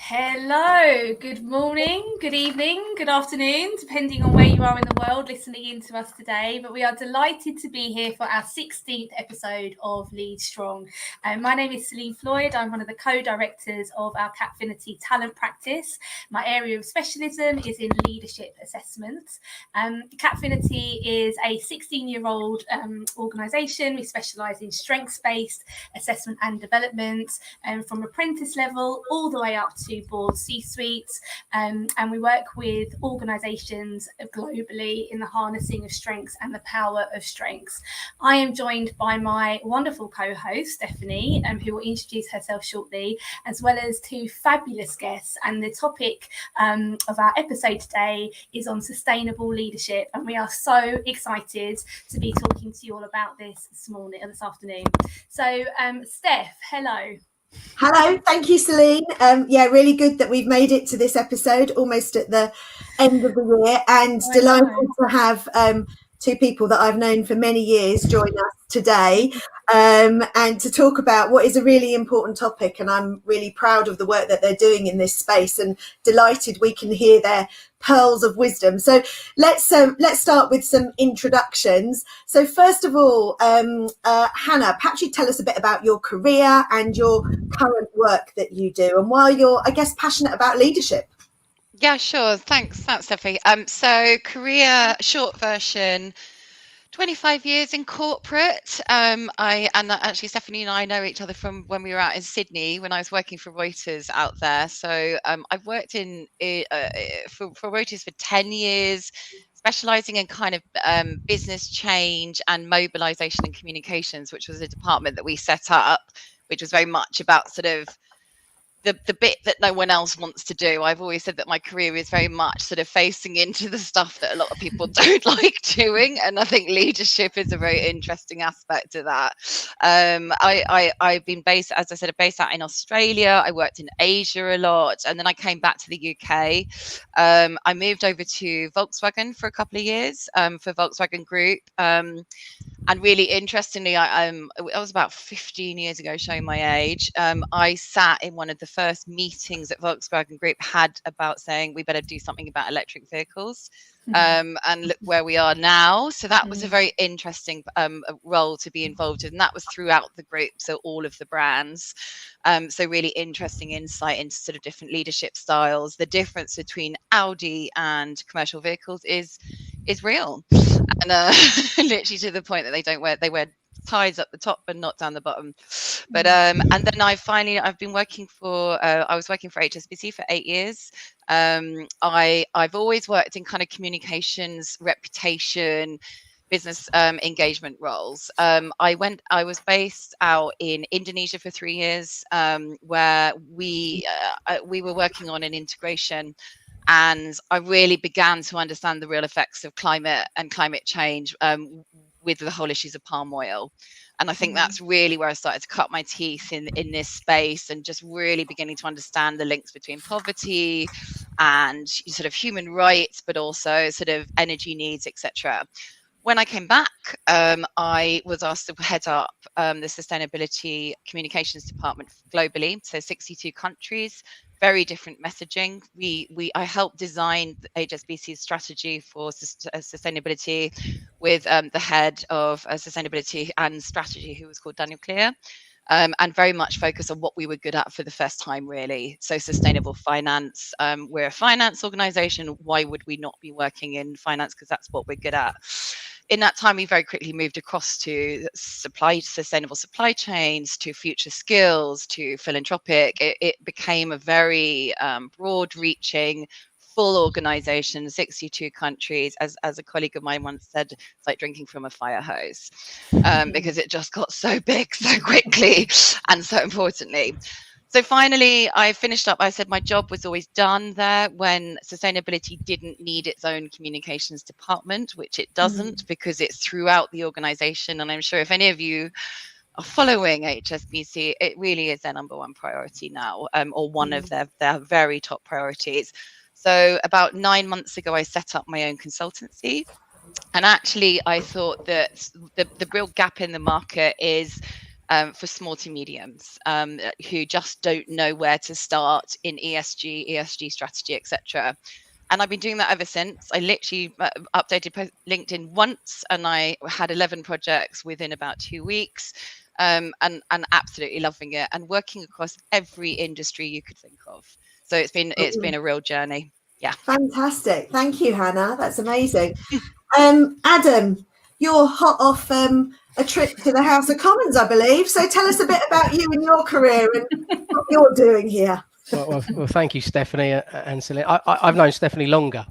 Hello, good morning, good evening, good afternoon, depending on where you are in the world listening in to us today. But we are delighted to be here for our 16th episode of Lead Strong. My name is Celine Floyd. I'm one of the co-directors of our Capfinity talent practice. My area of specialism is in leadership assessment. Capfinity is a 16-year-old organisation. We specialise in strengths-based assessment and development, from apprentice level all the way up to board C-suites, and we work with organisations globally in the harnessing of strengths and the power of strengths. I am joined by my wonderful co-host Stephanie, who will introduce herself shortly, as well as two fabulous guests. And the topic of our episode today is on sustainable leadership, and we are so excited to be talking to you all about this this afternoon. So, Steph, hello. Hello, thank you, Celine. Really good that we've made it to this episode, almost at the end of the year, and delighted to have two people that I've known for many years join us today, and to talk about what is a really important topic. And I'm really proud of the work that they're doing in this space, and delighted we can hear their pearls of wisdom. So let's start with some introductions. So first of all, Hannah, perhaps you tell us a bit about your career and your current work that you do, and why you're, I guess, passionate about leadership. Yeah, sure. Thanks, Stephanie. So career, short version, 25 years in corporate. Actually Stephanie and I know each other from when we were out in Sydney when I was working for Reuters out there. So I've worked for Reuters for 10 years, specializing in kind of business change and mobilization and communications, which was a department that we set up, which was very much about sort of the bit that no one else wants to do. I've always said that my career is very much sort of facing into the stuff that a lot of people don't like doing, and I think leadership is a very interesting aspect of that. I've been based, as I said, based out in Australia. I worked in Asia a lot, and then I came back to the UK. I moved over to Volkswagen for a couple of years, for Volkswagen Group. And really interestingly, I was about 15 years ago, showing my age. I sat in one of the first meetings that Volkswagen Group had about saying we better do something about electric vehicles. And look where we are now. So that was a very interesting role to be involved in. And that was throughout the group, so all of the brands. So really interesting insight into sort of different leadership styles. The difference between Audi and commercial vehicles is real, and literally to the point that they wear ties up the top but not down the bottom. But and then I've been working for I was working for HSBC for 8 years. I've always worked in kind of communications, reputation, business engagement roles. I was based out in Indonesia for 3 years, where we were working on an integration. And I really began to understand the real effects of climate and climate change with the whole issues of palm oil. And I think that's really where I started to cut my teeth in this space, and just really beginning to understand the links between poverty and sort of human rights, but also sort of energy needs, etc. When I came back, I was asked to head up the sustainability communications department globally, so 62 countries. Very different messaging. I helped design HSBC's strategy for sustainability with the head of sustainability and strategy, who was called Daniel Clear, and very much focus on what we were good at for the first time, really. So sustainable finance. We're a finance organization. Why would we not be working in finance? Because that's what we're good at. In that time, we very quickly moved across to sustainable supply chains, to future skills, to philanthropic. It became a very broad-reaching, full organization, 62 countries. As a colleague of mine once said, it's like drinking from a fire hose, because it just got so big so quickly, and so importantly. So finally, I finished up. I said my job was always done there when sustainability didn't need its own communications department, which it doesn't, because it's throughout the organization. And I'm sure if any of you are following HSBC, it really is their number one priority now, or one of their very top priorities. So about 9 months ago, I set up my own consultancy. And actually, I thought that the real gap in the market is for small to mediums who just don't know where to start in ESG strategy, etc. And I've been doing that ever since. I literally updated LinkedIn once, and I had 11 projects within about 2 weeks, and absolutely loving it, and working across every industry you could think of. So it's been a real journey. Yeah. Fantastic. Thank you, Hannah. That's amazing. Adam, you're hot off a trip to the House of Commons, I believe. So tell us a bit about you and your career and what you're doing here. Well, thank you, Stephanie and Celine. I've known Stephanie longer.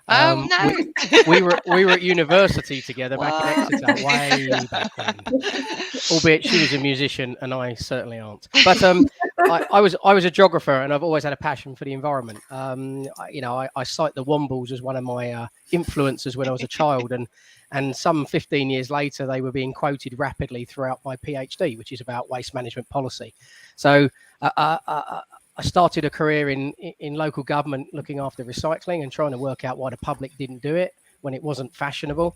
No. we were at university together back in Exeter, way back when. Albeit she was a musician and I certainly aren't. But I was a geographer, and I've always had a passion for the environment. I cite the Wombles as one of my influences when I was a child, and some 15 years later they were being quoted rapidly throughout my PhD, which is about waste management policy. So I started a career in local government looking after recycling and trying to work out why the public didn't do it when it wasn't fashionable.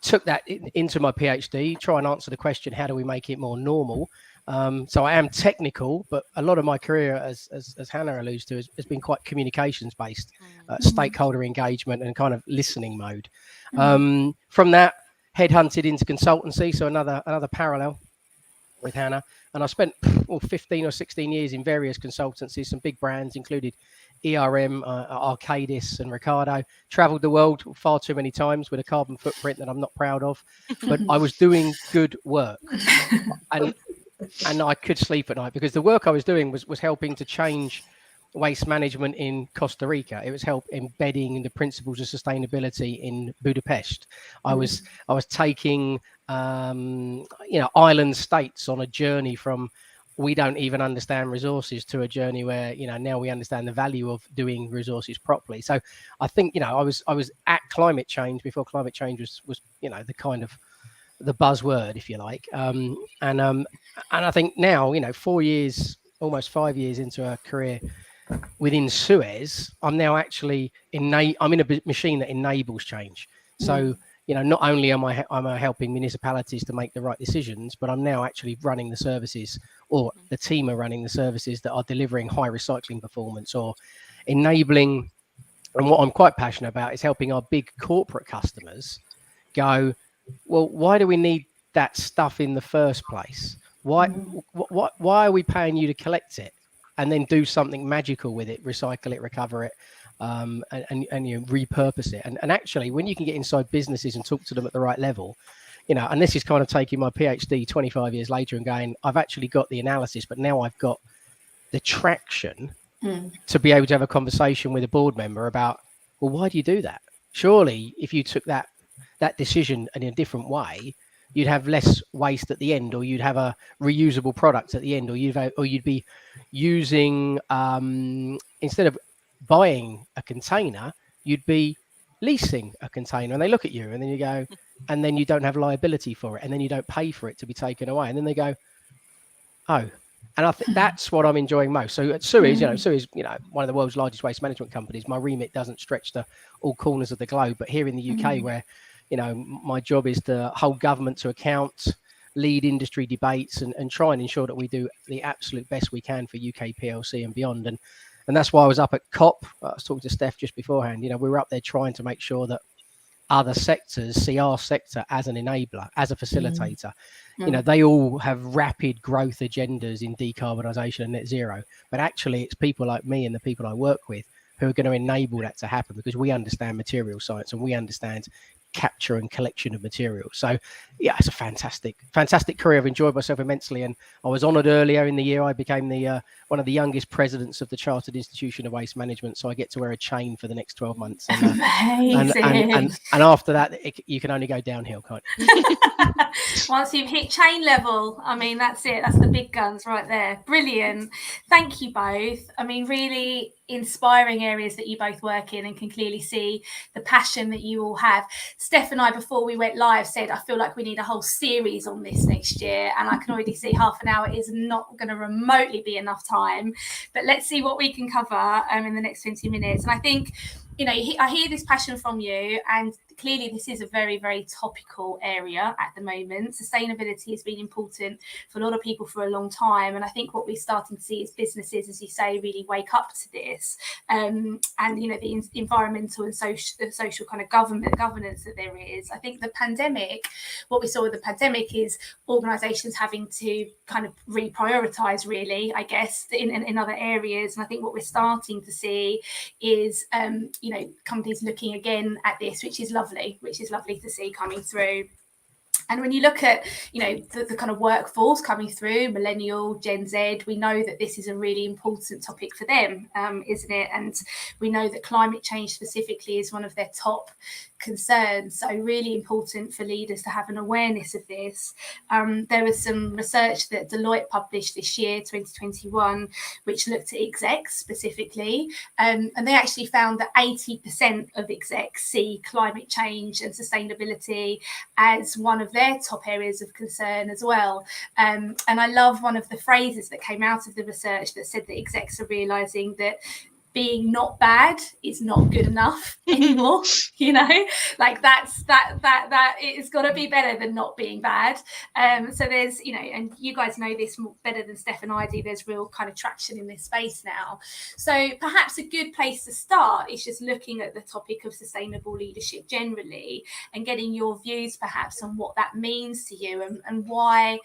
Took that into my PhD, try and answer the question, how do we make it more normal? So I am technical, but a lot of my career, as Hannah alludes to, has been quite communications based, stakeholder engagement and kind of listening mode. From that, headhunted into consultancy, so another parallel with Hannah. And I spent 15 or 16 years in various consultancies, some big brands, included ERM, Arcadis and Ricardo. Traveled the world far too many times with a carbon footprint that I'm not proud of, but I was doing good work. And I could sleep at night because the work I was doing was helping to change waste management in Costa Rica. It was embedding the principles of sustainability in Budapest. I was taking island states on a journey from we don't even understand resources to a journey where now we understand the value of doing resources properly. So I think I was at climate change before climate change was the kind of the buzzword, if you like. And I think now 4 years, almost 5 years into a career within SUEZ, I'm now actually I'm in a machine that enables change. So not only am I helping municipalities to make the right decisions, but I'm now actually running the services, or the team are running the services that are delivering high recycling performance or enabling. And what I'm quite passionate about is helping our big corporate customers go, well, why do we need that stuff in the first place? Why are we paying you to collect it and then do something magical with it, recycle it, recover it, and repurpose it? And actually, when you can get inside businesses and talk to them at the right level, and this is kind of taking my PhD 25 years later and going, I've actually got the analysis, but now I've got the traction to be able to have a conversation with a board member about, well, why do you do that? Surely if you took that decision in a different way, you'd have less waste at the end, or you'd have a reusable product at the end, or you'd be using instead of buying a container, you'd be leasing a container. And they look at you and then you go, and then you don't have liability for it, and then you don't pay for it to be taken away, and then they go, oh. And I think that's what I'm enjoying most. So at SUEZ, SUEZ, one of the world's largest waste management companies, my remit doesn't stretch to all corners of the globe, but here in the UK, where my job is to hold government to account, lead industry debates, and try and ensure that we do the absolute best we can for UK PLC and beyond. And that's why I was up at COP. I was talking to Steph just beforehand. We were up there trying to make sure that other sectors see our sector as an enabler, as a facilitator. They all have rapid growth agendas in decarbonisation and net zero. But actually, it's people like me and the people I work with who are going to enable that to happen, because we understand material science and we understand capture and collection of materials. So yeah, it's a fantastic career. I've enjoyed myself immensely, and I was honoured earlier in the year. I became the one of the youngest presidents of the Chartered Institution of Waste Management, so I get to wear a chain for the next 12 months. And, and after that, you can only go downhill, can't you? Once you've hit chain level, I mean, that's it. That's the big guns right there. Brilliant. Thank you both. I mean, really inspiring areas that you both work in, and can clearly see the passion that you all have. Steph and I, before we went live, said I feel like we need a whole series on this next year, and I can already see half an hour is not going to remotely be enough time, but let's see what we can cover in the next 20 minutes. And I think you know, I hear this passion from you, and clearly this is a very, very topical area at the moment. Sustainability has been important for a lot of people for a long time, and I think what we're starting to see is businesses, as you say, really wake up to this, and you know, the environmental and social kind of governance that there is. I think the pandemic, what we saw with the pandemic is organisations having to kind of reprioritize, really, I guess, in other areas. And I think what we're starting to see is you know, companies looking again at this, which is lovely to see coming through. And when you look at, you know, the kind of workforce coming through, millennial, Gen Z, we know that this is a really important topic for them, isn't it? And we know that climate change specifically is one of their top concerns. So really important for leaders to have an awareness of this. There was some research that Deloitte published this year, 2021, which looked at execs specifically. And they actually found that 80% of execs see climate change and sustainability as one of their top areas of concern as well. And I love one of the phrases that came out of the research that said that execs are realizing that being not bad is not good enough anymore. You know, like that it's got to be better than not being bad. So there's, you know, and you guys know this better than Steph and I do, there's real kind of traction in this space now. So perhaps a good place to start is just looking at the topic of sustainable leadership generally and getting your views perhaps on what that means to you, and why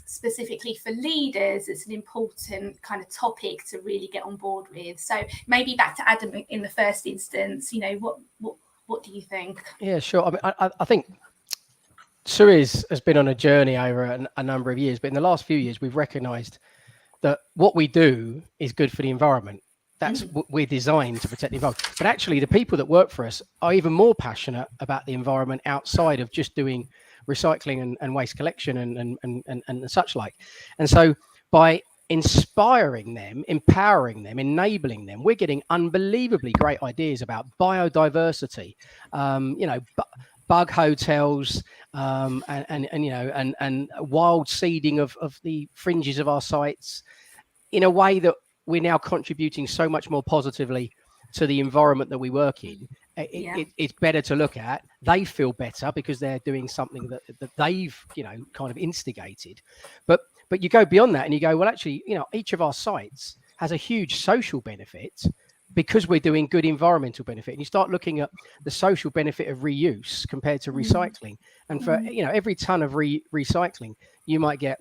specifically for leaders it's an important kind of topic to really get on board with. So maybe back to Adam in the first instance, you know, what do you think? Yeah, sure. I mean, I think SUEZ has been on a journey over a number of years, but in the last few years we've recognized that what we do is good for the environment. That's what we're designed to protect the environment. But actually the people that work for us are even more passionate about the environment outside of just doing recycling and waste collection and such like. And so by inspiring them, empowering them, enabling them, we're getting unbelievably great ideas about biodiversity, you know, bug hotels, and you know, and wild seeding of the fringes of our sites, in a way that we're now contributing so much more positively to the environment that we work in. It's better to look at. They feel better because they're doing something that they've, you know, kind of instigated. But you go beyond that and you go, well, actually, you know, each of our sites has a huge social benefit because we're doing good environmental benefit. And you start looking at the social benefit of reuse compared to recycling. And for, you know, every ton of recycling, you might get,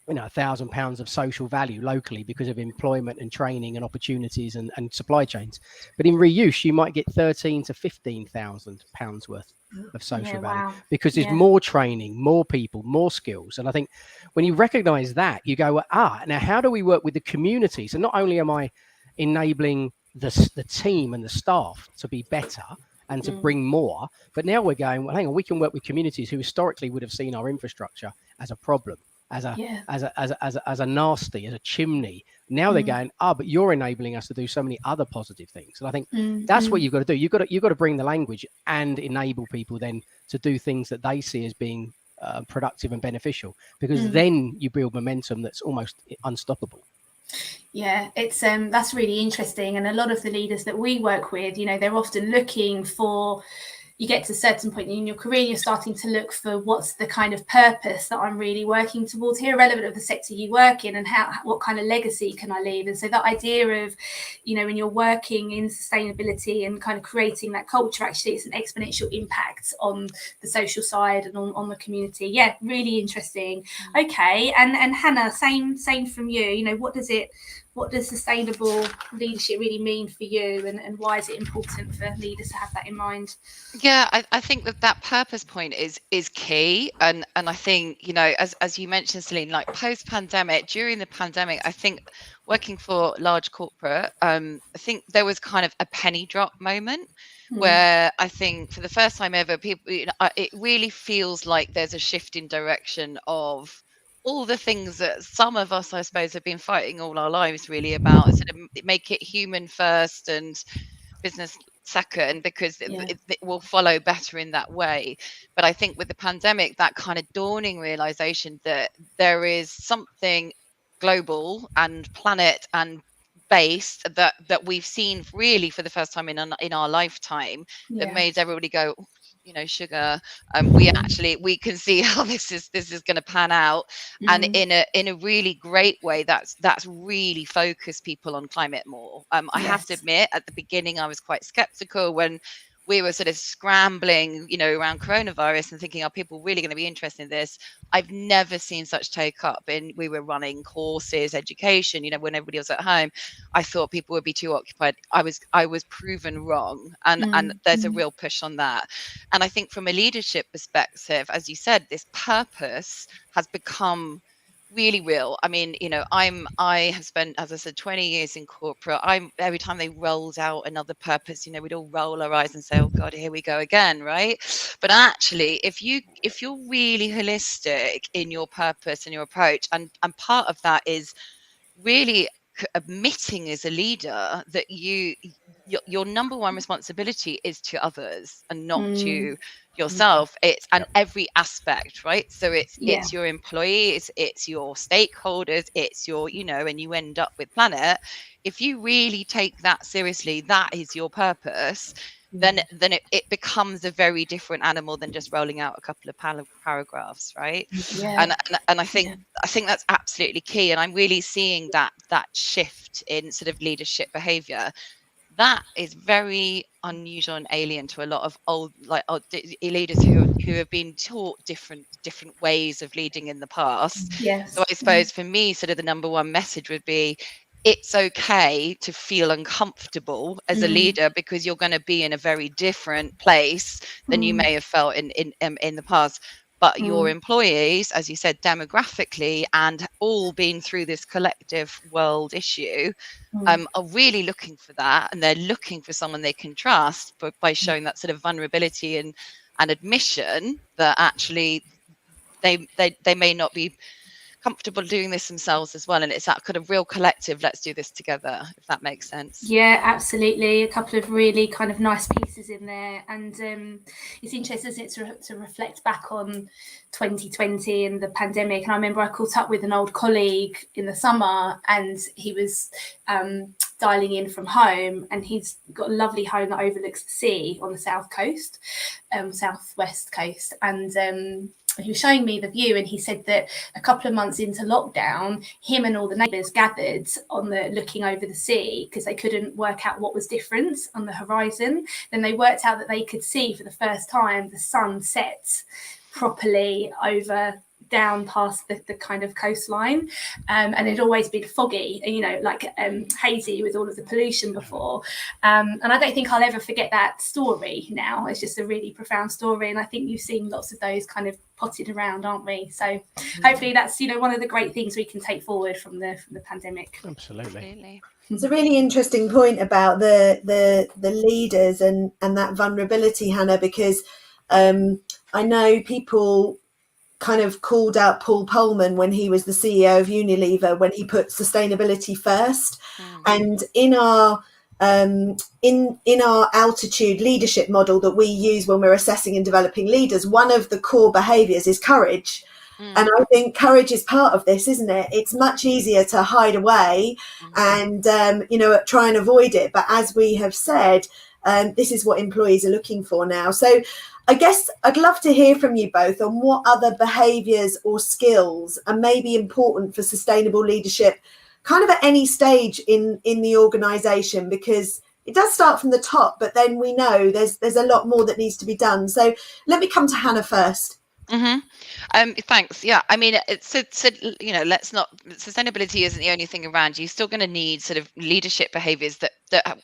you know, £1,000 of social value locally because of employment and training and opportunities and supply chains. But in reuse, you might get £13,000 to £15,000 worth of social value because there's more training, more people, more skills. And I think when you recognize that, you go, now how do we work with the community? So not only am I enabling the team and the staff to be better and to bring more, but now we're going, well, hang on, we can work with communities who historically would have seen our infrastructure as a problem, as a nasty, as a chimney. Now they're going, but you're enabling us to do so many other positive things. And I think that's what you've got to do. You've got to bring the language and enable people then to do things that they see as being productive and beneficial, because then you build momentum that's almost unstoppable. Yeah, it's that's really interesting. And a lot of the leaders that we work with, you know, they're often looking for, you get to a certain point in your career, you're starting to look for what's the kind of purpose that I'm really working towards here, relevant of the sector you work in, and what kind of legacy can I leave? And so that idea of, you know, when you're working in sustainability and kind of creating that culture, actually it's an exponential impact on the social side and on the community. Yeah, really interesting. Okay, and Hannah, same from you. You know, what does sustainable leadership really mean for you, and why is it important for leaders to have that in mind? Yeah, I think that purpose point is key. And I think, you know, as you mentioned, Celine, like post-pandemic, during the pandemic, I think working for large corporate, I think there was kind of a penny drop moment where I think for the first time ever, people, you know, it really feels like there's a shift in direction of all the things that some of us, I suppose, have been fighting all our lives really about, sort of make it human first and business second, because it will follow better in that way. But I think with the pandemic, that kind of dawning realization that there is something global and planet and based that we've seen really for the first time in our lifetime, that made everybody go, you know, sugar. We can see how this is going to pan out, and in a really great way. That's really focused people on climate more. I have to admit, at the beginning I was quite skeptical when we were sort of scrambling, you know, around coronavirus and thinking, are people really going to be interested in this? I've never seen such take up. And we were running courses, education, you know, when everybody was at home. I thought people would be too occupied. I was proven wrong. And there's a real push on that. And I think from a leadership perspective, as you said, this purpose has become really real. I mean, you know, I have spent, as I said, 20 years in corporate. Every time they rolled out another purpose, you know, we'd all roll our eyes and say, oh God, here we go again, right? But actually, if you're really holistic in your purpose and your approach, and part of that is really admitting as a leader that your number one responsibility is to others and not to yourself. It's and every aspect, right? So it's your employees, it's your stakeholders, it's your, you know, and you end up with planet. If you really take that seriously, that is your purpose, then it becomes a very different animal than just rolling out a couple of paragraphs, right? And I think that's absolutely key. And I'm really seeing that shift in sort of leadership behavior. That is very unusual and alien to a lot of old leaders who have been taught different ways of leading in the past. So I suppose for me, sort of the number one message would be, it's okay to feel uncomfortable as a leader, because you're going to be in a very different place than you may have felt in the past. But your employees, as you said, demographically and all been through this collective world issue, are really looking for that, and they're looking for someone they can trust, but by showing that sort of vulnerability and admission that actually they may not be comfortable doing this themselves as well. And it's that kind of real collective, let's do this together, if that makes sense. Yeah, absolutely. A couple of really kind of nice pieces in there. And it's interesting, isn't it, to reflect back on 2020 and the pandemic. And I remember I caught up with an old colleague in the summer, and he was dialing in from home, and he's got a lovely home that overlooks the sea on the south coast, southwest coast. And he was showing me the view, and he said that a couple of months into lockdown, him and all the neighbours gathered on the looking over the sea because they couldn't work out what was different on the horizon. Then they worked out that they could see for the first time the sun set properly over down past the kind of coastline, and it'd always been foggy, you know, like hazy with all of the pollution before, and I don't think I'll ever forget that story now. It's just a really profound story, and I think you've seen lots of those kind of potted around, aren't we? So hopefully that's, you know, one of the great things we can take forward from the pandemic. Absolutely. It's a really interesting point about the leaders and that vulnerability, Hannah, because I know people kind of called out Paul Polman when he was the CEO of Unilever, when he put sustainability first. And in our in our altitude leadership model that we use when we're assessing and developing leaders, one of the core behaviors is courage. And I think courage is part of this, isn't it? It's much easier to hide away and you know, try and avoid it, but as we have said, this is what employees are looking for now. So I guess I'd love to hear from you both on what other behaviours or skills are maybe important for sustainable leadership, kind of at any stage in the organisation, because it does start from the top, but then we know there's a lot more that needs to be done. So let me come to Hannah first. Thanks. Yeah, I mean, it's you know, let's not, sustainability isn't the only thing around. You're still going to need sort of leadership behaviors that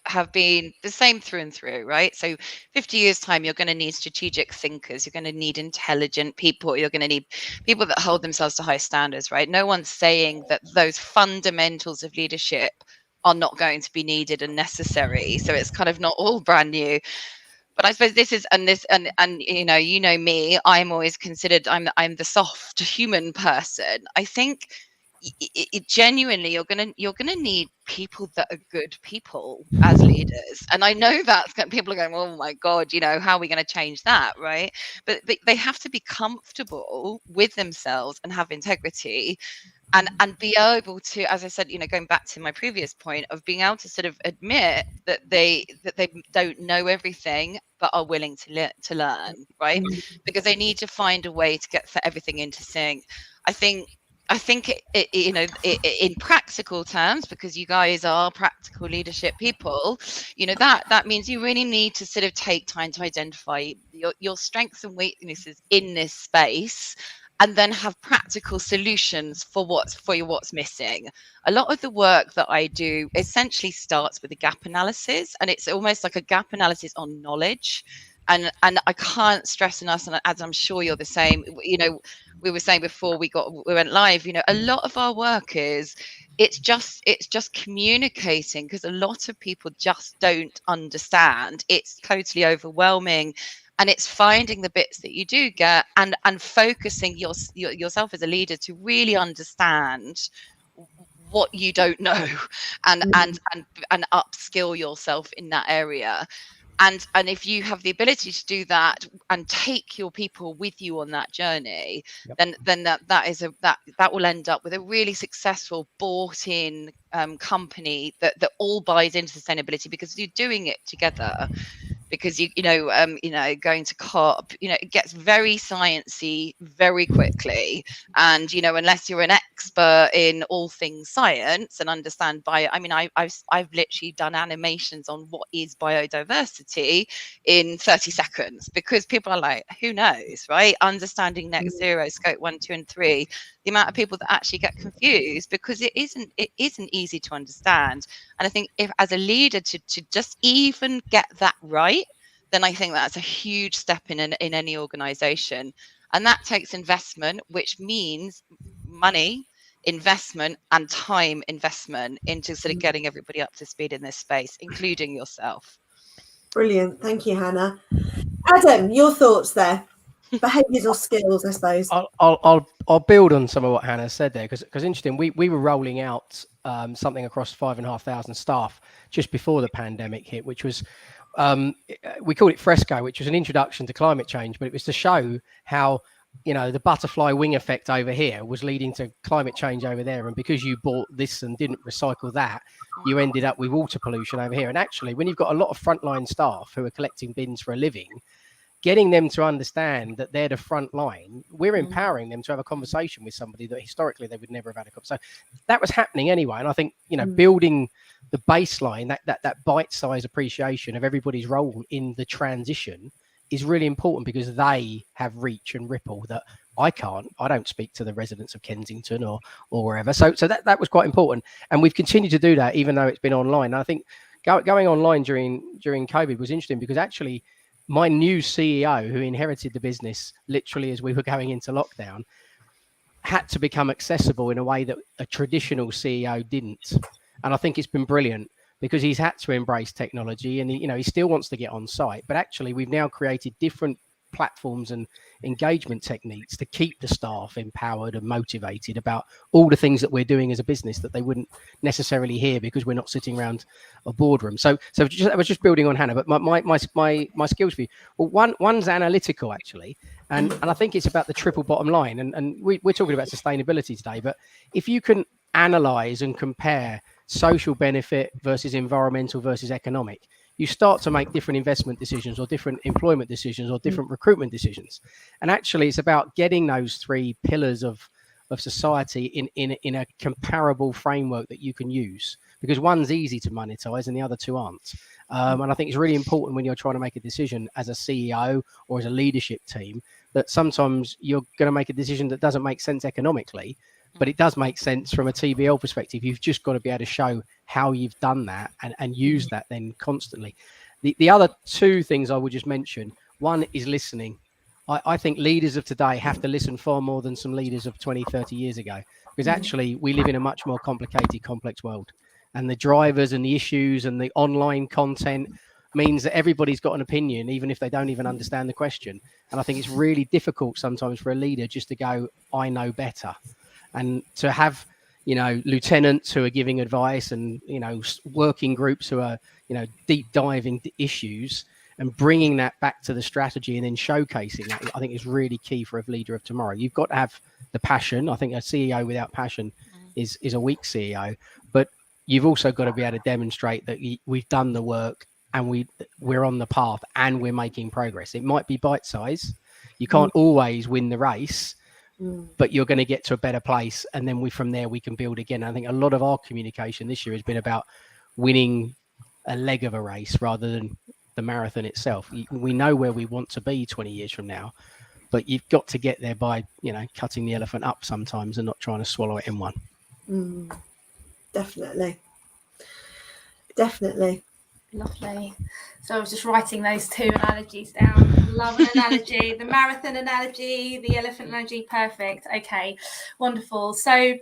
have been the same through and through, right? So 50 years time, you're going to need strategic thinkers, you're going to need intelligent people, you're going to need people that hold themselves to high standards, right? No one's saying that those fundamentals of leadership are not going to be needed and necessary. So it's kind of not all brand new. But I suppose this is, and you know me, I'm always considered, I'm the soft human person. I think it genuinely, you're gonna need people that are good people as leaders. And I know that people are going, oh my God, you know, how are we going to change that, right? But they have to be comfortable with themselves and have integrity. and be able to, as I said, going back to my previous point of being able to sort of admit that they don't know everything, but are willing to learn, right? Because they need to find a way to get everything into sync. I think in practical terms, because you guys are practical leadership people, that means you really need to sort of take time to identify your strengths and weaknesses in this space, and then have practical solutions for what's missing. A lot of the work that I do essentially starts with a gap analysis, and it's almost like a gap analysis on knowledge. And I can't stress enough, and as I'm sure you're the same, we were saying before we went live, a lot of our work is it's just communicating, because a lot of people just don't understand. It's totally overwhelming. And it's finding the bits that you do get and focusing yourself as a leader to really understand what you don't know and upskill yourself in that area. And if you have the ability to do that and take your people with you on that journey, then that will end up with a really successful bought-in company that all buys into sustainability, because you're doing it together. Because going to COP, it gets very sciencey very quickly, and unless you're an expert in all things science and understand I've literally done animations on what is biodiversity in 30 seconds, because people are like, who knows, right? Understanding net zero, scope 1, 2 and 3, the amount of people that actually get confused because it isn't easy to understand. And I think if as a leader to just even get that right, then I think that's a huge step in any organization. And that takes investment, which means money investment and time investment into sort of getting everybody up to speed in this space, including yourself. Brilliant. Thank you, Hannah. Adam, your thoughts there? Behaviours or skills, I suppose. I'll build on some of what Hannah said there, because interesting. We were rolling out something across 5,500 staff just before the pandemic hit, which was we called it Fresco, which was an introduction to climate change, but it was to show how the butterfly wing effect over here was leading to climate change over there, and because you bought this and didn't recycle that, you ended up with water pollution over here. And actually, when you've got a lot of frontline staff who are collecting bins for a living, getting them to understand that they're the front line, we're empowering them to have a conversation with somebody that historically they would never have had a conversation. So that was happening anyway. And I think, building the baseline, that bite-sized appreciation of everybody's role in the transition is really important, because they have reach and ripple that I don't speak to the residents of Kensington or wherever. So that was quite important. And we've continued to do that, even though it's been online. And I think going online during COVID was interesting, because actually, my new CEO, who inherited the business literally as we were going into lockdown, had to become accessible in a way that a traditional CEO didn't. And I think it's been brilliant, because he's had to embrace technology, and he still wants to get on site. But actually, we've now created different platforms and engagement techniques to keep the staff empowered and motivated about all the things that we're doing as a business that they wouldn't necessarily hear because we're not sitting around a boardroom. So I was just building on Hannah, but my skills for you. Well, one's analytical actually, and I think it's about the triple bottom line. And we're talking about sustainability today, but if you can analyze and compare social benefit versus environmental versus economic, you start to make different investment decisions or different employment decisions or different recruitment decisions. And actually, it's about getting those three pillars of society in a comparable framework that you can use, because one's easy to monetize and the other two aren't. And I think it's really important when you're trying to make a decision as a CEO or as a leadership team, that sometimes you're going to make a decision that doesn't make sense economically, but it does make sense from a TBL perspective. You've just got to be able to show how you've done that and use that then constantly. The other two things I would just mention, one is listening. I think leaders of today have to listen far more than some leaders of 20, 30 years ago, because actually we live in a much more complicated, complex world. And the drivers and the issues and the online content means that everybody's got an opinion, even if they don't even understand the question. And I think it's really difficult sometimes for a leader just to go, I know better. And to have, lieutenants who are giving advice and, working groups who are, deep diving issues, and bringing that back to the strategy and then showcasing that, I think, is really key for a leader of tomorrow. You've got to have the passion. I think a CEO without passion is a weak CEO, but you've also got to be able to demonstrate that we've done the work and we're on the path and we're making progress. It might be bite size. You can't always win the race, but you're going to get to a better place. And then from there, we can build again. I think a lot of our communication this year has been about winning a leg of a race rather than the marathon itself. We know where we want to be 20 years from now, but you've got to get there by, cutting the elephant up sometimes and not trying to swallow it in one. Definitely. Lovely. So I was just writing those two analogies down. Love an analogy. The marathon analogy, the elephant analogy. Perfect. Okay, wonderful. So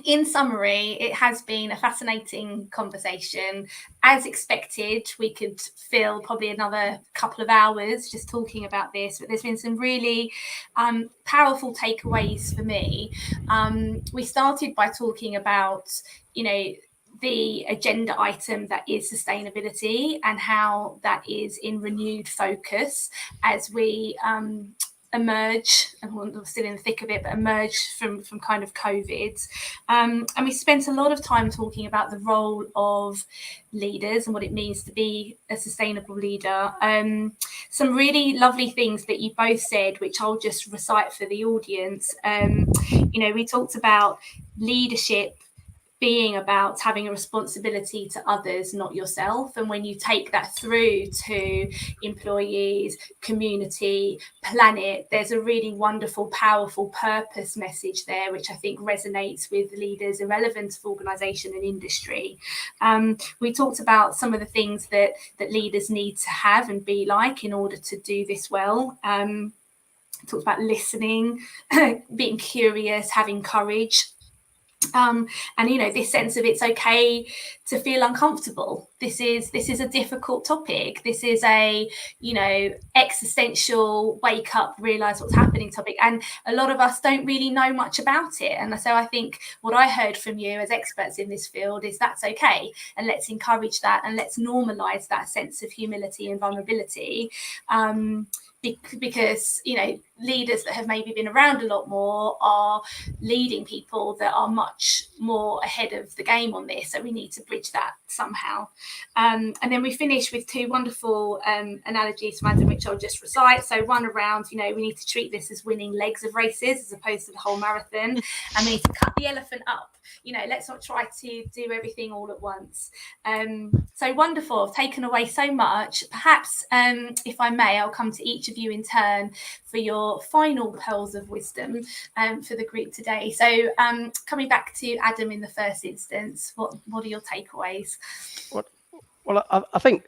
in summary, it has been a fascinating conversation. As expected, we could fill probably another couple of hours just talking about this, but there's been some really powerful takeaways for me. We started by talking about, the agenda item that is sustainability and how that is in renewed focus as we emerge, and we're still in the thick of it, but emerge from kind of COVID. And we spent a lot of time talking about the role of leaders and what it means to be a sustainable leader. Some really lovely things that you both said, which I'll just recite for the audience. We talked about leadership being about having a responsibility to others, not yourself. And when you take that through to employees, community, planet, there's a really wonderful, powerful purpose message there, which I think resonates with leaders irrelevant of organisation and industry. We talked about some of the things that leaders need to have and be like in order to do this well. Talked about listening, being curious, having courage. And this sense of it's okay to feel uncomfortable. This is a difficult topic. This is a existential wake up, realize what's happening topic, and a lot of us don't really know much about it. And so I think what I heard from you as experts in this field is that's okay, and let's encourage that and let's normalize that sense of humility and vulnerability. Because leaders that have maybe been around a lot more are leading people that are much more ahead of the game on this, so we need to bridge that somehow. And then we finish with two wonderful analogies from Adam, which I'll just recite. So one around, we need to treat this as winning legs of races as opposed to the whole marathon, and we need to cut the elephant up. Let's not try to do everything all at once. So wonderful. I've taken away so much. Perhaps, if I may, I'll come to each of you in turn for your final pearls of wisdom for the group today. So coming back to Adam in the first instance, what are your takeaways? Well, I think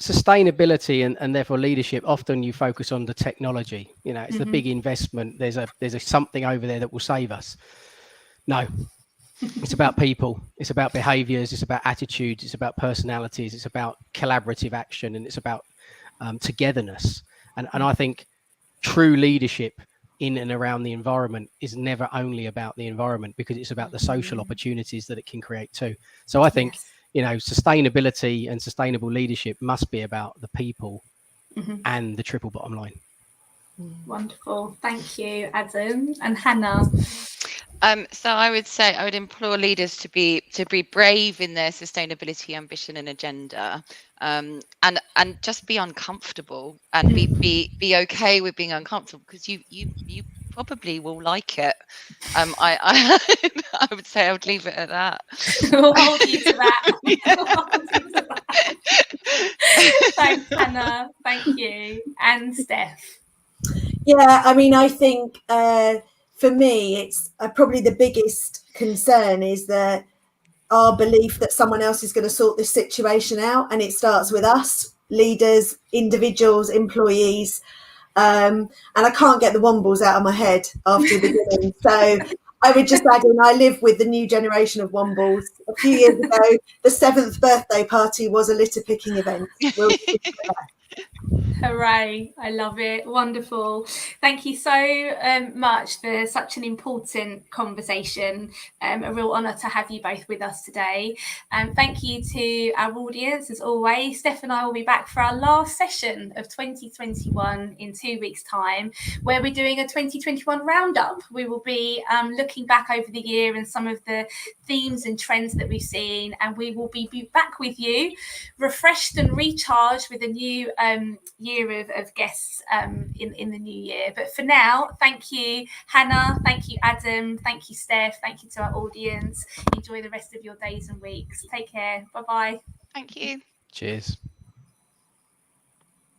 sustainability and therefore leadership, often you focus on the technology. It's the big investment. There's a something over there that will save us. No, it's about people. It's about behaviors. It's about attitudes. It's about personalities. It's about collaborative action, and it's about togetherness. And I think true leadership in and around the environment is never only about the environment, because it's about the social opportunities that it can create too. So I think, sustainability and sustainable leadership must be about the people and the triple bottom line. Wonderful. Thank you, Adam. And Hannah? So I would say I would implore leaders to be brave in their sustainability ambition and agenda, and just be uncomfortable and be okay with being uncomfortable, because you probably will like it. I would say I would leave it at that. We'll hold you to that. Thanks, Hannah. Thank you. And Steph? Yeah, I think for me, it's probably the biggest concern is that our belief that someone else is going to sort this situation out, and it starts with us, leaders, individuals, employees, and I can't get the wombles out of my head after the beginning. So I would just add in, I live with the new generation of wombles. A few years ago, the 7th birthday party was a litter picking event. Hooray. I love it. Wonderful. Thank you so much for such an important conversation. A real honour to have you both with us today. Thank you to our audience, as always. Steph and I will be back for our last session of 2021 in 2 weeks' time, where we're doing a 2021 roundup. We will be looking back over the year and some of the themes and trends that we've seen, and we will be back with you refreshed and recharged with a new year of guests in the new year. But for now, thank you, Hannah. Thank you, Adam. Thank you, Steph. Thank you to our audience. Enjoy the rest of your days and weeks. Take care. Bye-bye. Thank you. Cheers.